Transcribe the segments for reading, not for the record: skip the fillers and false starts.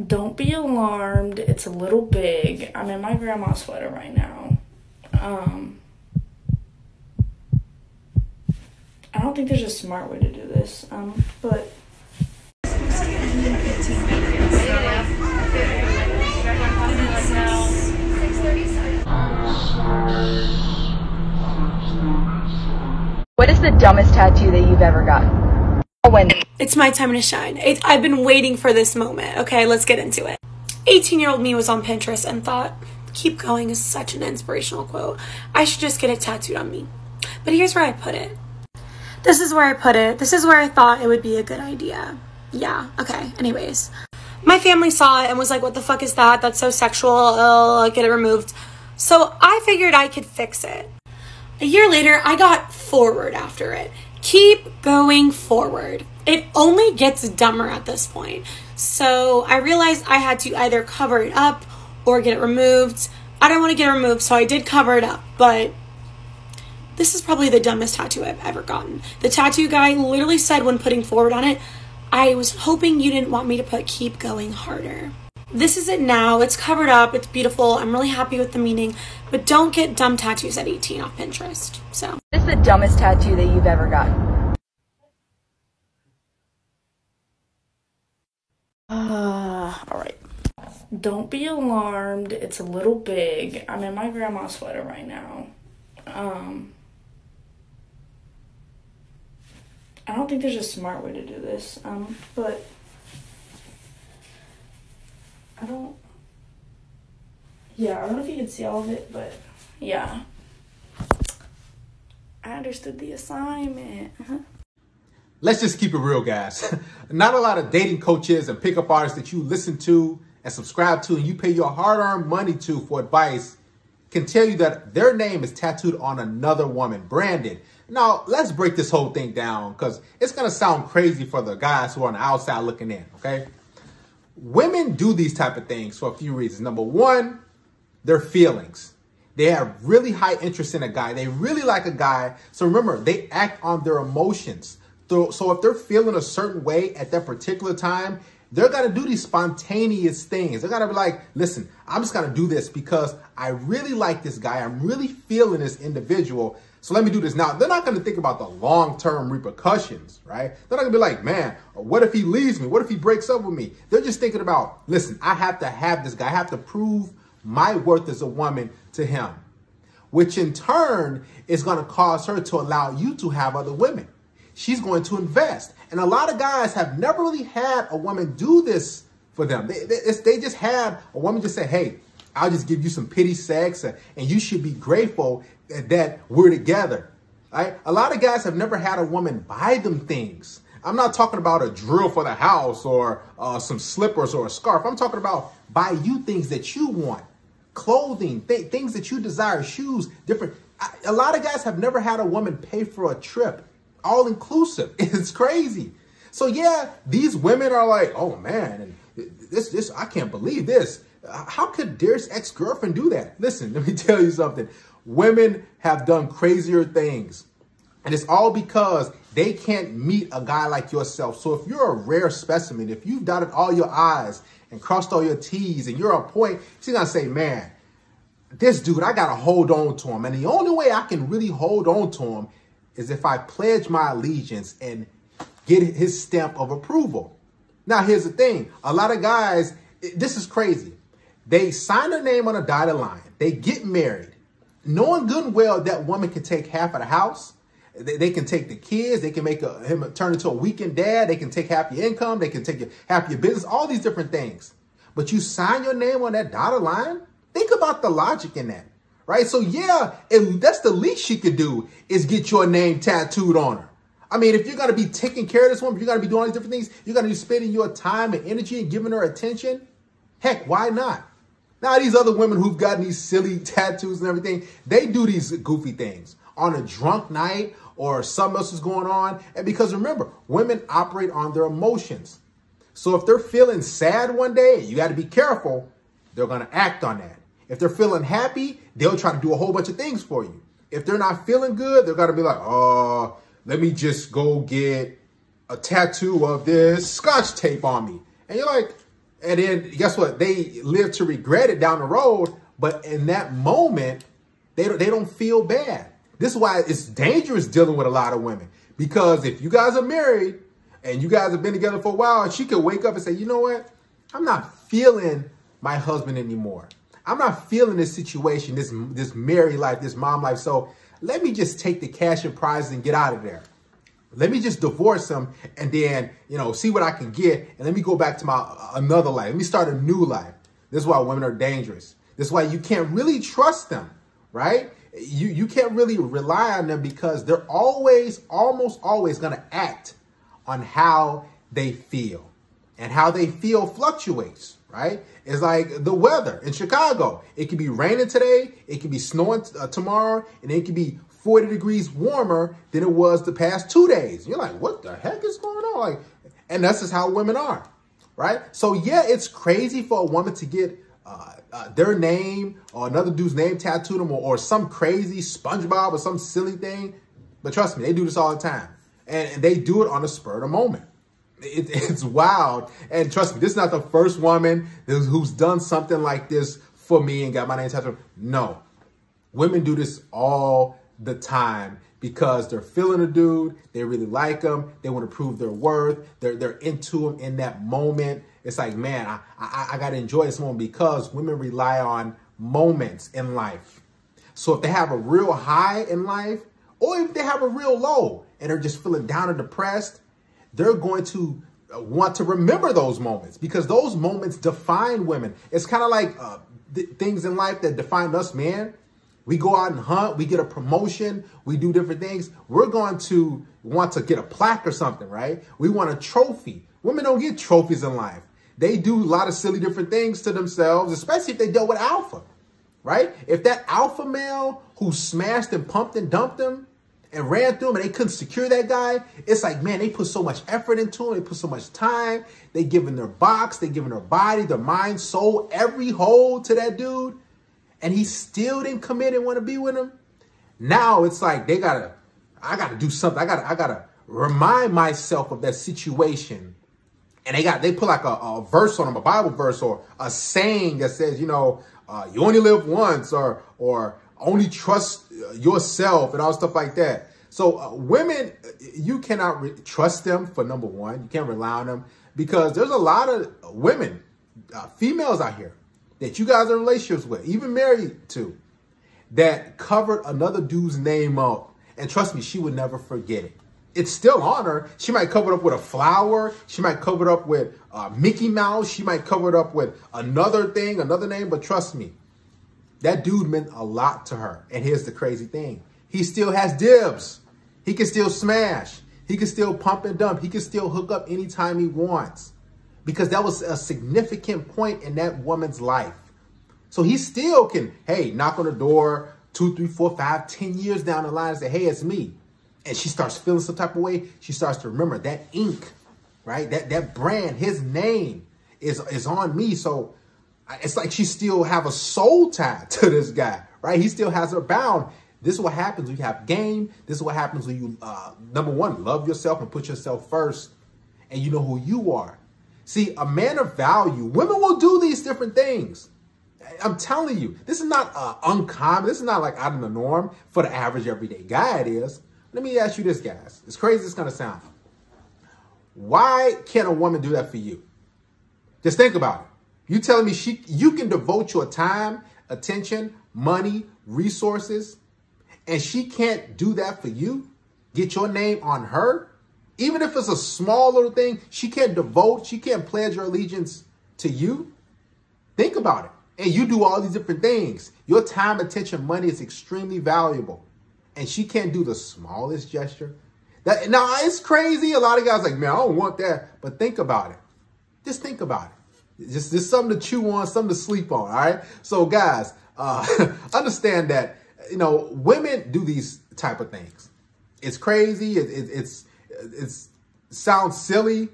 Don't be alarmed. It's a little big. I'm in my grandma's sweater right now. I don't think there's a smart way to do this, but... What is the dumbest tattoo that you've ever gotten? When? It's my time to shine. I've been waiting for this moment. Okay, let's get into it. 18-year-old me was on Pinterest and thought, "Keep going" is such an inspirational quote. I should just get it tattooed on me. But here's where I put it. This is where I put it. This is where I thought it would be a good idea. Yeah, okay, anyways. My family saw it and was like, "What the fuck is that? That's so sexual. I'll get it removed." So I figured I could fix it. A year later, I got forward after it. Keep going forward. It only gets dumber at this point. So I realized I had to either cover it up or get it removed. I don't want to get it removed, so I did cover it up, but this is probably the dumbest tattoo I've ever gotten. The tattoo guy literally said when putting forward on it, "I was hoping you didn't want me to put 'keep going harder.'" This is it now. It's covered up. It's beautiful. I'm really happy with the meaning, but don't get dumb tattoos at 18 off Pinterest. So, what is the dumbest tattoo that you've ever gotten? All right. Don't be alarmed. It's a little big. I'm in my grandma's sweater right now. I don't think there's a smart way to do this, but I don't know if you can see all of it, but yeah. I understood the assignment. Let's just keep it real, guys. Not a lot of dating coaches and pickup artists that you listen to and subscribe to and you pay your hard-earned money to for advice can tell you that their name is tattooed on another woman, branded. Now, let's break this whole thing down because it's going to sound crazy for the guys who are on the outside looking in, okay? Women do these type of things for a few reasons. Number one, their feelings. They have really high interest in a guy. They really like a guy. So remember, they act on their emotions. So if they're feeling a certain way at that particular time, they're going to do these spontaneous things. They're going to be like, "Listen, I'm just going to do this because I really like this guy. I'm really feeling this individual. So let me do this." Now, they're not going to think about the long-term repercussions, right? They're not going to be like, "Man, what if he leaves me? What if he breaks up with me?" They're just thinking about, "Listen, I have to have this guy. I have to prove my worth as a woman to him," which in turn is going to cause her to allow you to have other women. She's going to invest. And a lot of guys have never really had a woman do this for them. They just had a woman just say, "Hey, I'll just give you some pity sex and you should be grateful that we're together." Right? A lot of guys have never had a woman buy them things. I'm not talking about a drill for the house or some slippers or a scarf. I'm talking about buy you things that you want. Clothing, things that you desire, shoes, different. A lot of guys have never had a woman pay for a trip. All inclusive. It's crazy. So yeah, these women are like, "Oh man, and this, I can't believe this. How could Derek's ex-girlfriend do that?" Listen, let me tell you something. Women have done crazier things. And it's all because they can't meet a guy like yourself. So if you're a rare specimen, if you've dotted all your I's and crossed all your T's and you're on point, she's going to say, "Man, this dude, I got to hold on to him. And the only way I can really hold on to him is if I pledge my allegiance and get his stamp of approval." Now, here's the thing. A lot of guys, this is crazy. They sign their name on a dotted line. They get married, knowing good and well that woman can take half of the house. They can take the kids. They can make him turn into a weekend dad. They can take half your income. They can take half your business, all these different things. But you sign your name on that dotted line? Think about the logic in that. Right? So yeah, that's the least she could do is get your name tattooed on her. I mean, if you're going to be taking care of this woman, you're going to be doing all these different things, you're going to be spending your time and energy and giving her attention. Heck, why not? Now, these other women who've gotten these silly tattoos and everything, they do these goofy things on a drunk night or something else is going on. And because remember, women operate on their emotions. So if they're feeling sad one day, you got to be careful. They're going to act on that. If they're feeling happy, they'll try to do a whole bunch of things for you. If they're not feeling good, they're going to be like, "Oh, let me just go get a tattoo of this Scotch tape on me." And you're like, And then guess what? They live to regret it down the road. But in that moment, they don't feel bad. This is why it's dangerous dealing with a lot of women. Because if you guys are married and you guys have been together for a while, she could wake up and say, you know what? I'm not feeling my husband anymore. I'm not feeling this situation, this married life, this mom life. So let me just take the cash and prizes and get out of there. Let me just divorce him and then, see what I can get. And let me go back to my another life. Let me start a new life. This is why women are dangerous. This is why you can't really trust them, right? You can't really rely on them because they're almost always going to act on how they feel. And how they feel fluctuates, right? It's like the weather in Chicago. It could be raining today. It could be snowing tomorrow. And it could be 40 degrees warmer than it was the past 2 days. You're like, what the heck is going on? And that's just how women are, right? So yeah, it's crazy for a woman to get their name or another dude's name tattooed them or some crazy SpongeBob or some silly thing. But trust me, they do this all the time. And they do it on the spur of the moment. It's wild. And trust me, this is not the first woman who's done something like this for me and got my name tattooed. No. Women do this all the time because they're feeling a dude. They really like him. They want to prove their worth. They're into him in that moment. It's like, man, I got to enjoy this moment because women rely on moments in life. So if they have a real high in life or if they have a real low and they're just feeling down and depressed, they're going to want to remember those moments because those moments define women. It's kind of like things in life that define us, man. We go out and hunt, we get a promotion, we do different things. We're going to want to get a plaque or something, right? We want a trophy. Women don't get trophies in life. They do a lot of silly different things to themselves, especially if they dealt with alpha, right? If that alpha male who smashed and pumped and dumped them and ran through him and they couldn't secure that guy, it's like, man, they put so much effort into him. They put so much time. They giving their box, they giving their body, their mind, soul, every hole to that dude. And he still didn't commit and want to be with him. Now it's like I gotta do something. I gotta remind myself of that situation. And they put like a verse on him, a Bible verse or a saying that says, you only live once or only trust yourself and all stuff like that. So women, you cannot trust them for number one. You can't rely on them because there's a lot of women, females out here that you guys are in relationships with, even married to, that covered another dude's name up. And trust me, she would never forget it. It's still on her. She might cover it up with a flower. She might cover it up with Mickey Mouse. She might cover it up with another thing, another name. But trust me, that dude meant a lot to her. And here's the crazy thing. He still has dibs. He can still smash. He can still pump and dump. He can still hook up anytime he wants. Because that was a significant point in that woman's life. So he still can, hey, knock on the door 2, 3, 4, 5, 10 years down the line and say, hey, it's me. And she starts feeling some type of way. She starts to remember that ink, right? That brand, his name is on me. So it's like she still have a soul tie to this guy, right? He still has her bound. This is what happens when you have game. This is what happens when you, number one, love yourself and put yourself first. And you know who you are. See, a man of value, women will do these different things. I'm telling you, this is not uncommon. This is not like out of the norm for the average everyday guy it is. Let me ask you this, guys. As crazy as it's going to sound. Why can't a woman do that for you? Just think about it. You telling me you can devote your time, attention, money, resources, and she can't do that for you? Get your name on her? Even if it's a small little thing, she can't pledge her allegiance to you? Think about it. And you do all these different things. Your time, attention, money is extremely valuable. And she can't do the smallest gesture. Now, it's crazy. A lot of guys are like, man, I don't want that. But think about it. Just think about it. Just something to chew on, something to sleep on, all right? So, guys, understand that, women do these type of things. It's crazy. It sounds silly,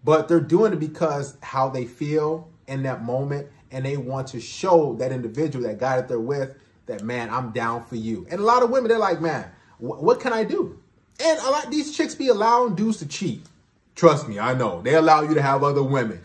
but they're doing it because how they feel in that moment. And they want to show that individual, that guy that they're with, that, man, I'm down for you. And a lot of women, they're like, man, what can I do? And a lot of these chicks be allowing dudes to cheat. Trust me, I know. They allow you to have other women.